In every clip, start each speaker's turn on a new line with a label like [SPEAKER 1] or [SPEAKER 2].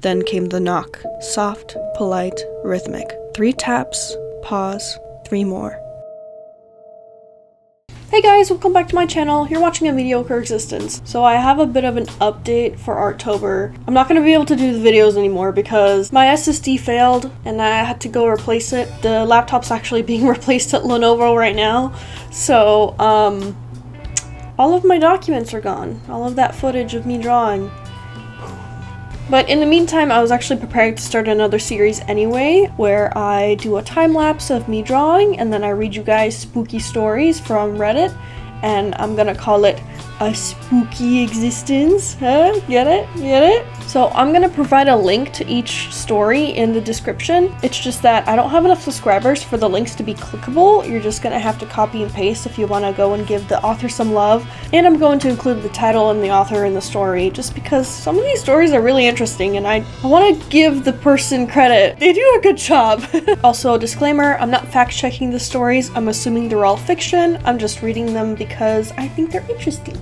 [SPEAKER 1] Then came the knock. Soft, polite, rhythmic. 3 taps, pause, 3 more. Hey guys, welcome back to my channel. You're watching a mediocre existence. So I have a bit of an update for October. I'm not going to be able to do the videos anymore because my SSD failed and I had to go replace it. The laptop's actually being replaced at Lenovo right now. So, all of my documents are gone. All of that footage of me drawing. But in the meantime, I was actually preparing to start another series anyway, where I do a time-lapse of me drawing, and then I read you guys spooky stories from Reddit, and I'm gonna call it a spooky existence. Huh? Get it? Get it? So I'm gonna provide a link to each story in the description. It's just that I don't have enough subscribers for the links to be clickable. You're just gonna have to copy and paste if you wanna go and give the author some love. And I'm going to include the title and the author in the story just because some of these stories are really interesting and I wanna give the person credit. They do a good job. Also, a disclaimer, I'm not fact-checking the stories. I'm assuming they're all fiction. I'm just reading them because I think they're interesting.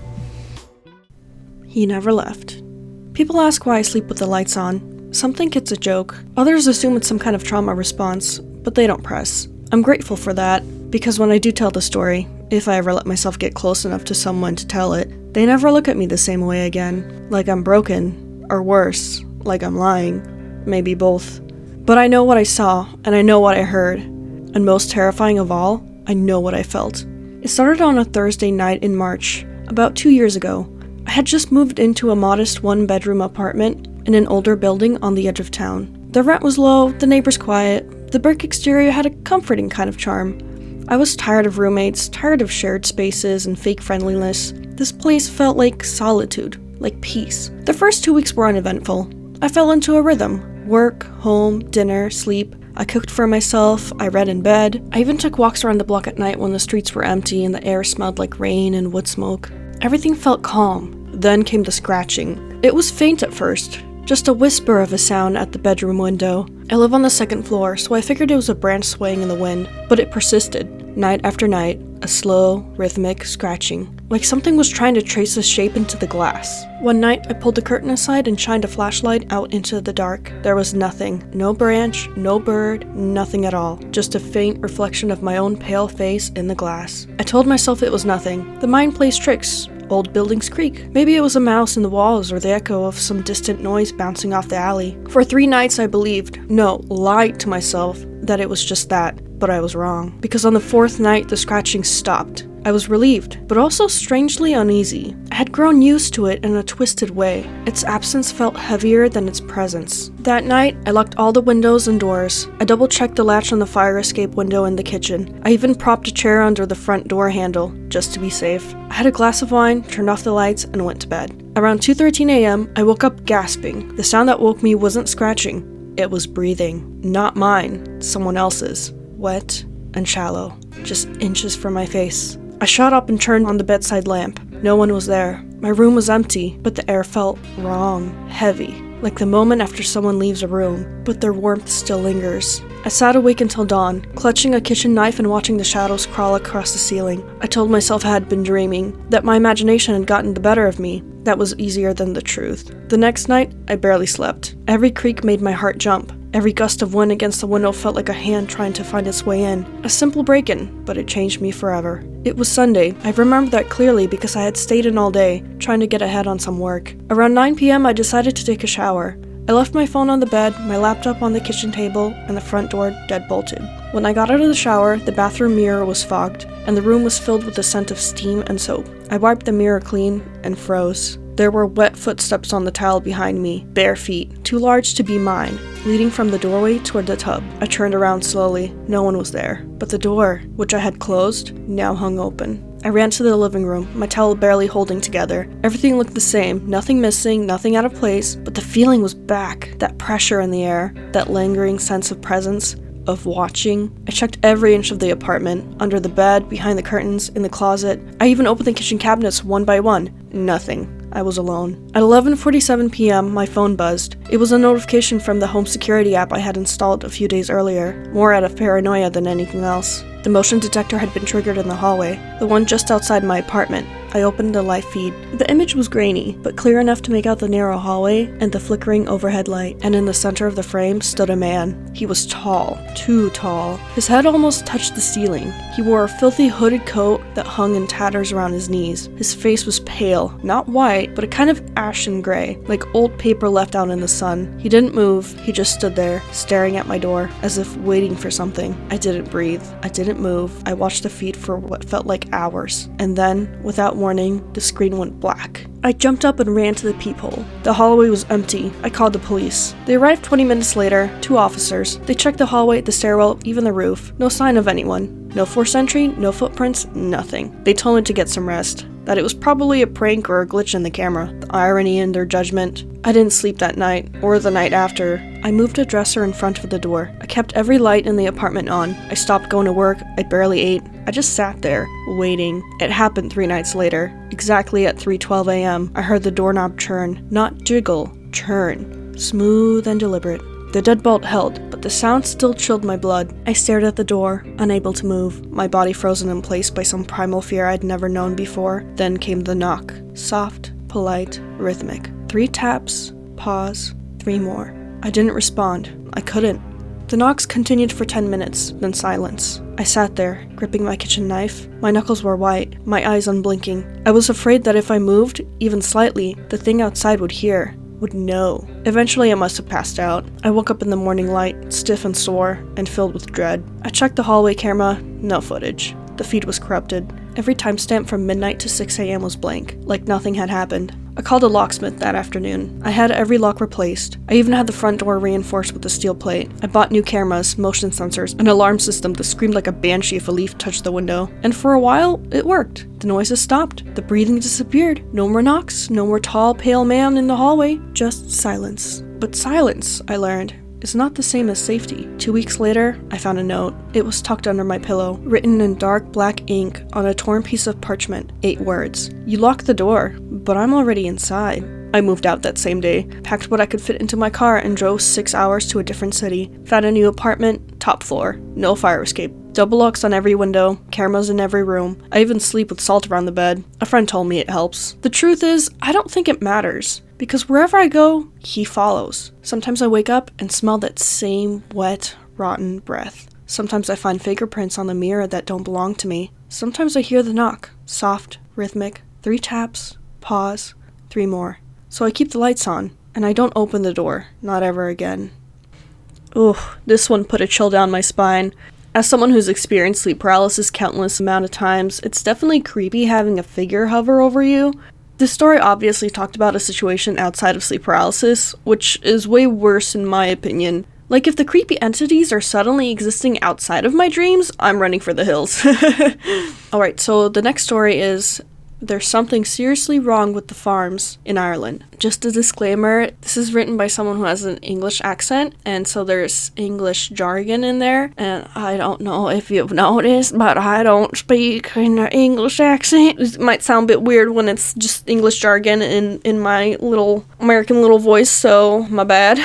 [SPEAKER 1] He never left. People ask why I sleep with the lights on. Some think it's a joke. Others assume it's some kind of trauma response, but they don't press. I'm grateful for that, because when I do tell the story, if I ever let myself get close enough to someone to tell it, they never look at me the same way again. Like I'm broken, or worse, like I'm lying. Maybe both. But I know what I saw, and I know what I heard. And most terrifying of all, I know what I felt. It started on a Thursday night in March, about 2 years ago. I had just moved into a modest 1-bedroom apartment in an older building on the edge of town. The rent was low, the neighbors quiet, the brick exterior had a comforting kind of charm. I was tired of roommates, tired of shared spaces and fake friendliness. This place felt like solitude, like peace. The first 2 weeks were uneventful. I fell into a rhythm. Work, home, dinner, sleep. I cooked for myself, I read in bed. I even took walks around the block at night when the streets were empty and the air smelled like rain and wood smoke. Everything felt calm. Then came the scratching. It was faint at first, just a whisper of a sound at the bedroom window. I live on the 2nd floor, so I figured it was a branch swaying in the wind, but it persisted. Night after night, a slow, rhythmic scratching, like something was trying to trace a shape into the glass. One night, I pulled the curtain aside and shined a flashlight out into the dark. There was nothing. No branch, no bird, nothing at all. Just a faint reflection of my own pale face in the glass. I told myself it was nothing. The mind plays tricks. Old buildings creak. Maybe it was a mouse in the walls or the echo of some distant noise bouncing off the alley. For 3 nights I believed, no, lied to myself, that it was just that. But I was wrong. Because on the 4th night, the scratching stopped. I was relieved, but also strangely uneasy. I had grown used to it in a twisted way. Its absence felt heavier than its presence. That night, I locked all the windows and doors. I double-checked the latch on the fire escape window in the kitchen. I even propped a chair under the front door handle, just to be safe. I had a glass of wine, turned off the lights, and went to bed. Around 2:13 a.m., I woke up gasping. The sound that woke me wasn't scratching. It was breathing. Not mine. Someone else's. Wet and shallow. Just inches from my face. I shot up and turned on the bedside lamp. No one was there. My room was empty, but the air felt wrong, heavy, like the moment after someone leaves a room, but their warmth still lingers. I sat awake until dawn, clutching a kitchen knife and watching the shadows crawl across the ceiling. I told myself I had been dreaming, that my imagination had gotten the better of me. That was easier than the truth. The next night, I barely slept. Every creak made my heart jump. Every gust of wind against the window felt like a hand trying to find its way in. A simple break-in, but it changed me forever. It was Sunday. I remember that clearly because I had stayed in all day, trying to get ahead on some work. Around 9 p.m. I decided to take a shower. I left my phone on the bed, my laptop on the kitchen table, and the front door dead-bolted. When I got out of the shower, the bathroom mirror was fogged, and the room was filled with the scent of steam and soap. I wiped the mirror clean and froze. There were wet footsteps on the tile behind me, bare feet, too large to be mine, leading from the doorway toward the tub. I turned around slowly. No one was there. But the door, which I had closed, now hung open. I ran to the living room, my towel barely holding together. Everything looked the same, nothing missing, nothing out of place, but the feeling was back. That pressure in the air, that lingering sense of presence, of watching. I checked every inch of the apartment, under the bed, behind the curtains, in the closet. I even opened the kitchen cabinets one by one. Nothing. I was alone. At 11:47 p.m., my phone buzzed. It was a notification from the home security app I had installed a few days earlier, more out of paranoia than anything else. The motion detector had been triggered in the hallway, the one just outside my apartment. I opened the live feed. The image was grainy, but clear enough to make out the narrow hallway and the flickering overhead light, and in the center of the frame stood a man. He was tall, too tall. His head almost touched the ceiling. He wore a filthy hooded coat that hung in tatters around his knees. His face was pale, not white, but a kind of ashen gray, like old paper left out in the sun. He didn't move, he just stood there, staring at my door, as if waiting for something. I didn't breathe. I didn't move. I watched the feed for what felt like hours, and then, without warning, the screen went black. I jumped up and ran to the peephole. The hallway was empty. I called the police. They arrived 20 minutes later, 2 officers. They checked the hallway, the stairwell, even the roof. No sign of anyone. No forced entry, no footprints, nothing. They told me to get some rest. That it was probably a prank or a glitch in the camera. The irony in their judgment. I didn't sleep that night, or the night after. I moved a dresser in front of the door. I kept every light in the apartment on. I stopped going to work. I barely ate. I just sat there, waiting. It happened 3 nights later. Exactly at 3:12 a.m., I heard the doorknob churn. Not jiggle, churn. Smooth and deliberate. The deadbolt held, but the sound still chilled my blood. I stared at the door, unable to move, my body frozen in place by some primal fear I'd never known before. Then came the knock. Soft, polite, rhythmic. 3 taps, pause, 3 more. I didn't respond. I couldn't. The knocks continued for 10 minutes, then silence. I sat there, gripping my kitchen knife. My knuckles were white, my eyes unblinking. I was afraid that if I moved, even slightly, the thing outside would hear. Would know. Eventually I must have passed out. I woke up in the morning light, stiff and sore, and filled with dread. I checked the hallway camera, no footage. The feed was corrupted. Every timestamp from midnight to 6 a.m. was blank, like nothing had happened. I called a locksmith that afternoon. I had every lock replaced. I even had the front door reinforced with a steel plate. I bought new cameras, motion sensors, an alarm system that screamed like a banshee if a leaf touched the window. And for a while, it worked. The noises stopped. The breathing disappeared. No more knocks. No more tall, pale man in the hallway. Just silence. But silence, I learned, is not the same as safety. 2 weeks later, I found a note. It was tucked under my pillow, written in dark black ink on a torn piece of parchment. 8 words. You locked the door, but I'm already inside. I moved out that same day, packed what I could fit into my car, and drove 6 hours to a different city. Found a new apartment, top floor, no fire escape. Double locks on every window, cameras in every room. I even sleep with salt around the bed. A friend told me it helps. The truth is, I don't think it matters. Because wherever I go, he follows. Sometimes I wake up and smell that same wet, rotten breath. Sometimes I find fingerprints on the mirror that don't belong to me. Sometimes I hear the knock. Soft, rhythmic, 3 taps, pause, 3 more. So I keep the lights on, and I don't open the door. Not ever again. Ooh, this one put a chill down my spine. As someone who's experienced sleep paralysis countless amount of times, it's definitely creepy having a figure hover over you. This story obviously talked about a situation outside of sleep paralysis, which is way worse in my opinion. Like, if the creepy entities are suddenly existing outside of my dreams, I'm running for the hills. Alright, so the next story is, there's something seriously wrong with the farms in Ireland. Just a disclaimer, this is written by someone who has an English accent, and so there's English jargon in there, and I don't know if you've noticed, but I don't speak in an English accent. It might sound a bit weird when it's just English jargon in my little American little voice, so my bad.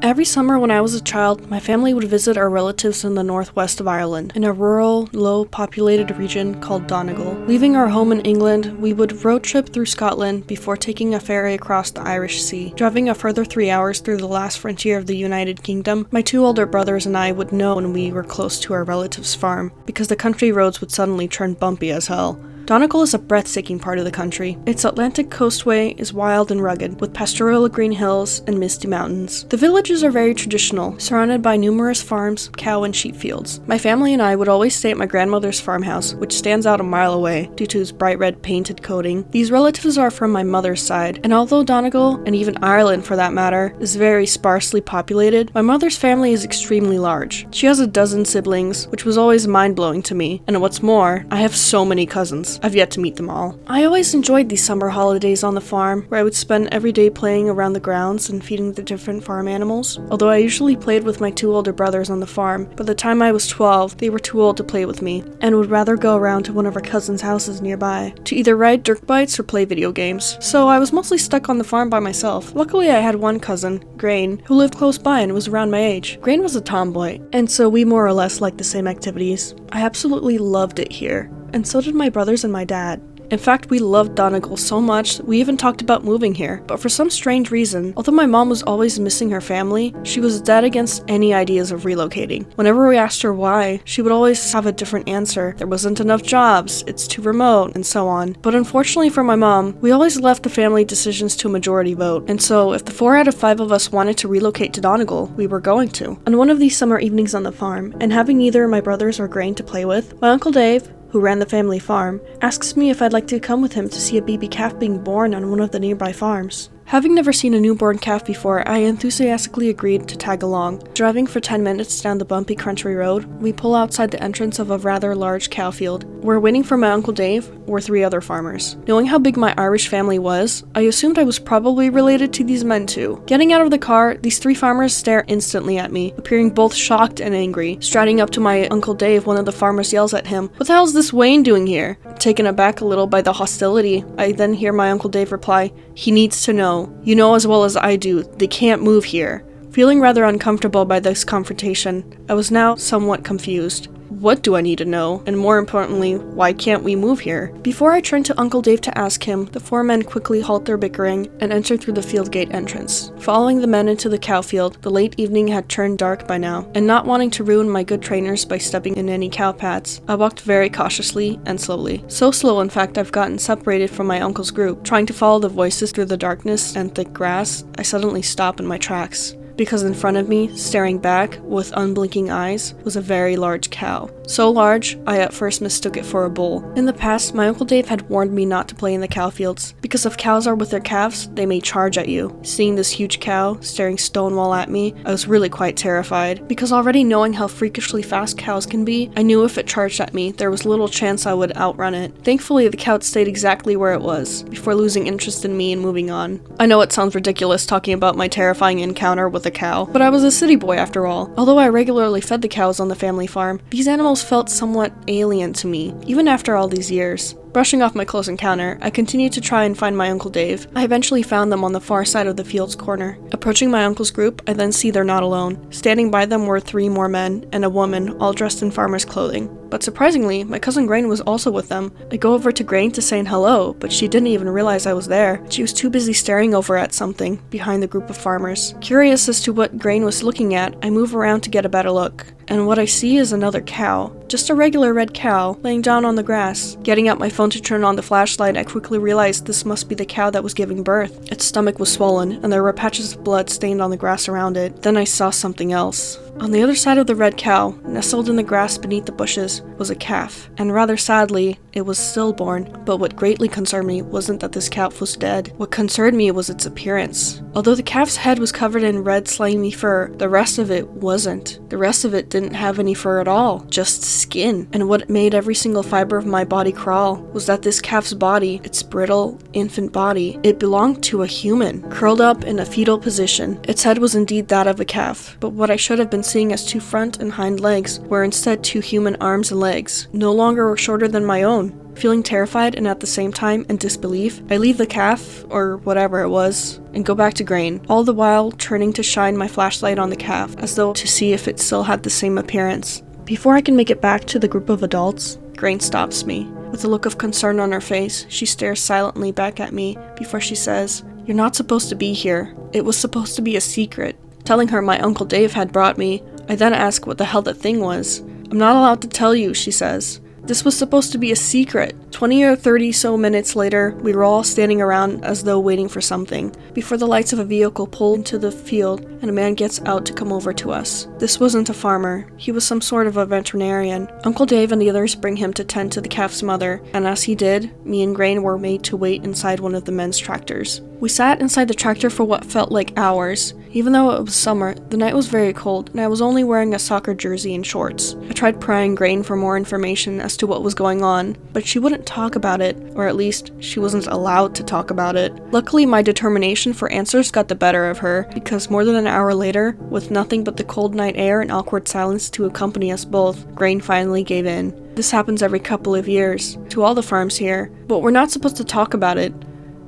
[SPEAKER 1] Every summer when I was a child, my family would visit our relatives in the northwest of Ireland, in a rural, low-populated region called Donegal. Leaving our home in England, we would road trip through Scotland before taking a ferry across the Irish Sea. Driving a further 3 hours through the last frontier of the United Kingdom, my 2 older brothers and I would know when we were close to our relative's farm, because the country roads would suddenly turn bumpy as hell. Donegal is a breathtaking part of the country. Its Atlantic coastway is wild and rugged, with pastoral green hills and misty mountains. The villages are very traditional, surrounded by numerous farms, cow and sheep fields. My family and I would always stay at my grandmother's farmhouse, which stands out a mile away due to its bright red painted coating. These relatives are from my mother's side, and although Donegal, and even Ireland for that matter, is very sparsely populated, my mother's family is extremely large. She has a dozen siblings, which was always mind-blowing to me, and what's more, I have so many cousins. because I've yet to meet them all. I always enjoyed these summer holidays on the farm, where I would spend every day playing around the grounds and feeding the different farm animals. Although I usually played with my 2 older brothers on the farm, by the time I was 12, they were too old to play with me, and would rather go around to one of our cousins' houses nearby, to either ride dirt bikes or play video games. So I was mostly stuck on the farm by myself. Luckily I had one cousin, Grain, who lived close by and was around my age. Grain was a tomboy, and so we more or less liked the same activities. I absolutely loved it here, and so did my brothers and my dad. In fact, we loved Donegal so much we even talked about moving here, but for some strange reason, although my mom was always missing her family, she was dead against any ideas of relocating. Whenever we asked her why, she would always have a different answer. There wasn't enough jobs, it's too remote, and so on. But unfortunately for my mom, we always left the family decisions to a majority vote, and so if the 4 out of 5 of us wanted to relocate to Donegal, we were going to. On one of these summer evenings on the farm, and having neither my brothers or Grain to play with, my Uncle Dave, who ran the family farm, asks me if I'd like to come with him to see a baby calf being born on one of the nearby farms. Having never seen a newborn calf before, I enthusiastically agreed to tag along. Driving for 10 minutes down the bumpy country road, we pull outside the entrance of a rather large cow field. Where waiting for my Uncle Dave were 3 other farmers. Knowing how big my Irish family was, I assumed I was probably related to these men too. Getting out of the car, these 3 farmers stare instantly at me, appearing both shocked and angry. Striding up to my Uncle Dave, one of the farmers yells at him, "What the hell's this Wayne doing here?" Taken aback a little by the hostility, I then hear my Uncle Dave reply, "He needs to know. You know as well as I do, they can't move here." Feeling rather uncomfortable by this confrontation, I was now somewhat confused. What do I need to know? And more importantly, why can't we move here? Before I turned to Uncle Dave to ask him, the 4 men quickly halt their bickering and enter through the field gate entrance. Following the men into the cow field, the late evening had turned dark by now, and not wanting to ruin my good trainers by stepping in any cow paths, I walked very cautiously and slowly. So slow, in fact, I've gotten separated from my uncle's group. Trying to follow the voices through the darkness and thick grass, I suddenly stop in my tracks. Because in front of me, staring back with unblinking eyes, was a very large cow. So large, I at first mistook it for a bull. In the past, my Uncle Dave had warned me not to play in the cow fields, because if cows are with their calves, they may charge at you. Seeing this huge cow staring stonewall at me, I was really quite terrified, because already knowing how freakishly fast cows can be, I knew if it charged at me, there was little chance I would outrun it. Thankfully, the cow stayed exactly where it was, before losing interest in me and moving on. I know it sounds ridiculous talking about my terrifying encounter with a cow, but I was a city boy after all. Although I regularly fed the cows on the family farm, these animals felt somewhat alien to me, even after all these years. Brushing off my close encounter, I continued to try and find my Uncle Dave. I eventually found them on the far side of the field's corner. Approaching my uncle's group, I then see they're not alone. Standing by them were 3 more men and a woman, all dressed in farmer's clothing. But surprisingly, my cousin Grain was also with them. I go over to Grain to say hello, but she didn't even realize I was there. She was too busy staring over at something behind the group of farmers. Curious as to what Grain was looking at, I move around to get a better look. And what I see is another cow. Just a regular red cow, laying down on the grass. Getting out my phone to turn on the flashlight, I quickly realized this must be the cow that was giving birth. Its stomach was swollen, and there were patches of blood stained on the grass around it. Then I saw something else. On the other side of the red cow, nestled in the grass beneath the bushes, was a calf, and rather sadly, it was stillborn. But what greatly concerned me wasn't that this calf was dead. What concerned me was its appearance. Although the calf's head was covered in red slimy fur, the rest of it wasn't. The rest of it didn't have any fur at all, just skin. And what made every single fiber of my body crawl was that this calf's body, its brittle, infant body, it belonged to a human, curled up in a fetal position. Its head was indeed that of a calf, but what I should have been seeing as 2 front and hind legs were instead 2 human arms and legs, no longer shorter than my own. Feeling terrified and at the same time in disbelief, I leave the calf, or whatever it was, and go back to Grain, all the while turning to shine my flashlight on the calf, as though to see if it still had the same appearance. Before I can make it back to the group of adults, Grain stops me. With a look of concern on her face, she stares silently back at me before she says, "You're not supposed to be here. It was supposed to be a secret." Telling her my Uncle Dave had brought me, I then ask what the hell that thing was. "I'm not allowed to tell you," she says. "This was supposed to be a secret." 20 or 30 so minutes later, we were all standing around as though waiting for something, before the lights of a vehicle pull into the field and a man gets out to come over to us. This wasn't a farmer. He was some sort of a veterinarian. Uncle Dave and the others bring him to tend to the calf's mother, and as he did, me and Grain were made to wait inside one of the men's tractors. We sat inside the tractor for what felt like hours. Even though it was summer, the night was very cold, and I was only wearing a soccer jersey and shorts. I tried prying Grain for more information as to what was going on, but she wouldn't couldn't talk about it, or at least she wasn't allowed to talk about it. Luckily, my determination for answers got the better of her, because more than an hour later, with nothing but the cold night air and awkward silence to accompany us both, Grain finally gave in. This happens every couple of years, to all the farms here, but we're not supposed to talk about it.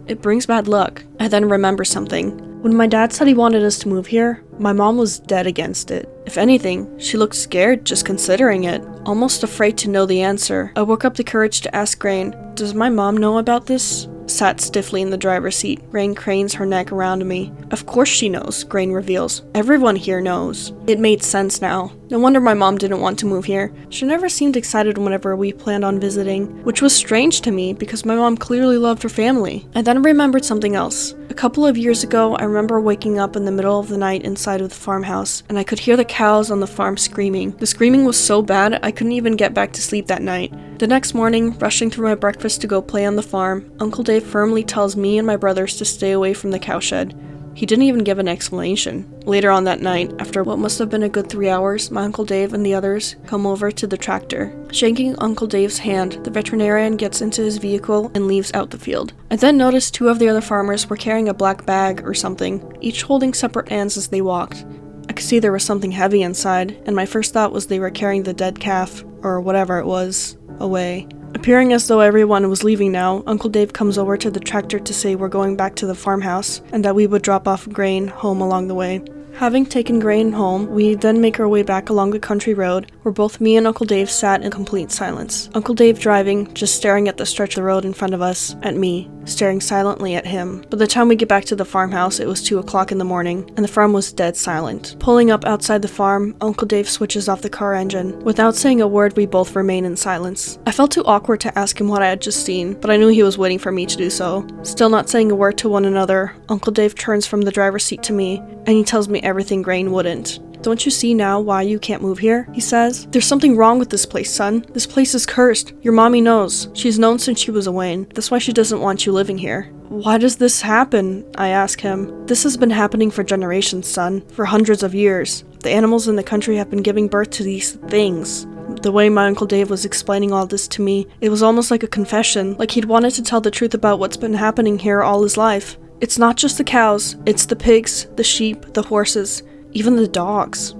[SPEAKER 1] It brings bad luck. I then remember something. When my dad said he wanted us to move here, my mom was dead against it. If anything, she looked scared just considering it, almost afraid to know the answer. I woke up the courage to ask Grain, "Does my mom know about this?" Sat stiffly in the driver's seat. Grain cranes her neck around me. "Of course she knows," Grain reveals. "Everyone here knows." It made sense now. No wonder my mom didn't want to move here. She never seemed excited whenever we planned on visiting, which was strange to me because my mom clearly loved her family. I then remembered something else. A couple of years ago, I remember waking up in the middle of the night inside of the farmhouse, and I could hear the cows on the farm screaming. The screaming was so bad, I couldn't even get back to sleep that night. The next morning, rushing through my breakfast to go play on the farm, Uncle Dave firmly tells me and my brothers to stay away from the cowshed. He didn't even give an explanation. Later on that night, after what must have been a good 3 hours, my Uncle Dave and the others come over to the tractor. Shaking Uncle Dave's hand, the veterinarian gets into his vehicle and leaves out the field. I then noticed 2 of the other farmers were carrying a black bag or something, each holding separate ends as they walked. I could see there was something heavy inside, and my first thought was they were carrying the dead calf, or whatever it was, away. Appearing as though everyone was leaving now, Uncle Dave comes over to the tractor to say we're going back to the farmhouse, and that we would drop off Grain home along the way. Having taken Grain home, we then make our way back along the country road, where both me and Uncle Dave sat in complete silence. Uncle Dave driving, just staring at the stretch of the road in front of us, at me, staring silently at him. By the time we get back to the farmhouse, it was 2 o'clock in the morning, and the farm was dead silent. Pulling up outside the farm, Uncle Dave switches off the car engine. Without saying a word, we both remain in silence. I felt too awkward to ask him what I had just seen, but I knew he was waiting for me to do so. Still not saying a word to one another, Uncle Dave turns from the driver's seat to me, and he tells me everything Grain wouldn't. "Don't you see now why you can't move here?" he says. "There's something wrong with this place, son. This place is cursed. Your mommy knows. She's known since she was a Wayne. That's why she doesn't want you living here." "Why does this happen?" I ask him. "This has been happening for generations, son. For hundreds of years. The animals in the country have been giving birth to these things." The way my Uncle Dave was explaining all this to me, it was almost like a confession, like he'd wanted to tell the truth about what's been happening here all his life. It's not just the cows, it's the pigs, the sheep, the horses, even the dogs.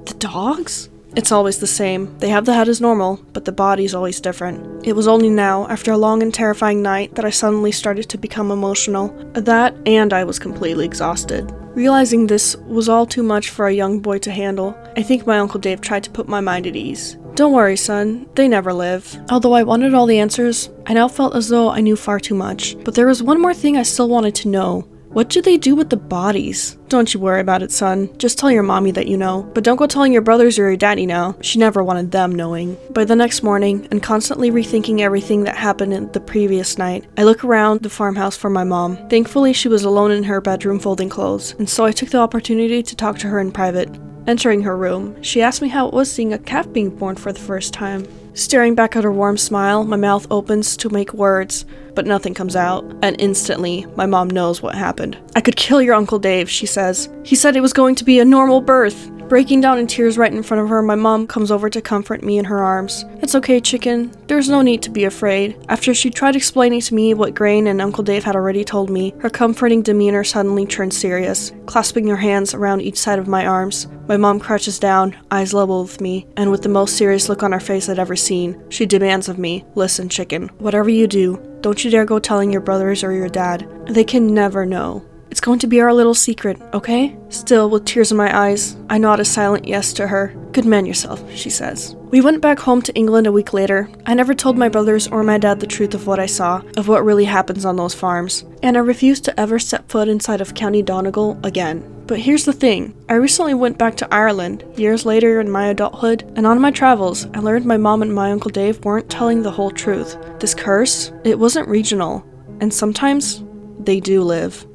[SPEAKER 1] The dogs? It's always the same. They have the head as normal, but the body's always different. It was only now, after a long and terrifying night, that I suddenly started to become emotional. That, and I was completely exhausted. Realizing this was all too much for a young boy to handle, I think my Uncle Dave tried to put my mind at ease. "Don't worry, son. They never live." Although I wanted all the answers, I now felt as though I knew far too much. But there was one more thing I still wanted to know. What do they do with the bodies? "Don't you worry about it, son. Just tell your mommy that you know. But don't go telling your brothers or your daddy now. She never wanted them knowing." By the next morning, and constantly rethinking everything that happened in the previous night, I look around the farmhouse for my mom. Thankfully, she was alone in her bedroom folding clothes, and so I took the opportunity to talk to her in private. Entering her room, she asked me how it was seeing a calf being born for the first time. Staring back at her warm smile, my mouth opens to make words, but nothing comes out, and instantly, my mom knows what happened. "I could kill your Uncle Dave," she says. "He said it was going to be a normal birth." Breaking down in tears right in front of her, my mom comes over to comfort me in her arms. "It's okay, chicken. There's no need to be afraid." After she tried explaining to me what Grain and Uncle Dave had already told me, her comforting demeanor suddenly turned serious. Clasping her hands around each side of my arms, my mom crouches down, eyes level with me, and with the most serious look on her face I'd ever seen, she demands of me, "Listen, chicken. Whatever you do, don't you dare go telling your brothers or your dad. They can never know. It's going to be our little secret, okay?" Still, with tears in my eyes, I nod a silent yes to her. "Good man yourself," she says. We went back home to England a week later. I never told my brothers or my dad the truth of what I saw, of what really happens on those farms, and I refused to ever set foot inside of County Donegal again. But here's the thing, I recently went back to Ireland, years later in my adulthood, and on my travels, I learned my mom and my Uncle Dave weren't telling the whole truth. This curse, it wasn't regional, and sometimes, they do live.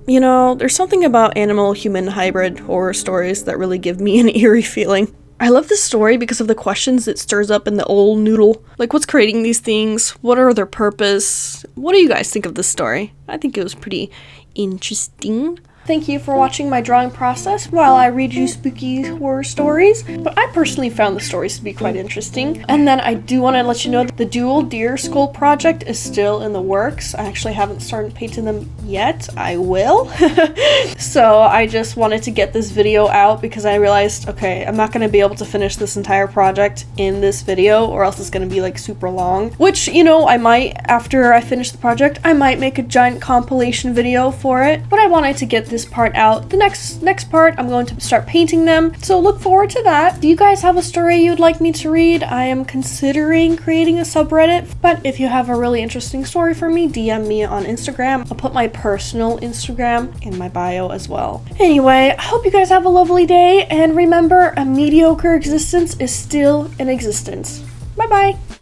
[SPEAKER 1] You know, there's something about animal-human hybrid horror stories that really give me an eerie feeling. I love this story because of the questions it stirs up in the old noodle. Like, what's creating these things? What are their purpose? What do you guys think of this story? I think it was pretty interesting. Thank you for watching my drawing process while I read you spooky horror stories, but I personally found the stories to be quite interesting. And then I do want to let you know that the dual deer skull project is still in the works. I actually haven't started painting them yet. I will. So I just wanted to get this video out because I realized, okay, I'm not going to be able to finish this entire project in this video, or else it's going to be like super long, which, you know, I might, after I finish the project, I might make a giant compilation video for it, but I wanted to get this part out. The next part, I'm going to start painting them, so look forward to that. Do you guys have a story you'd like me to read? I am considering creating a subreddit, but if you have a really interesting story for me, DM me on Instagram. I'll put my personal Instagram in my bio as well. Anyway, I hope you guys have a lovely day, and remember, a mediocre existence is still in existence. Bye bye!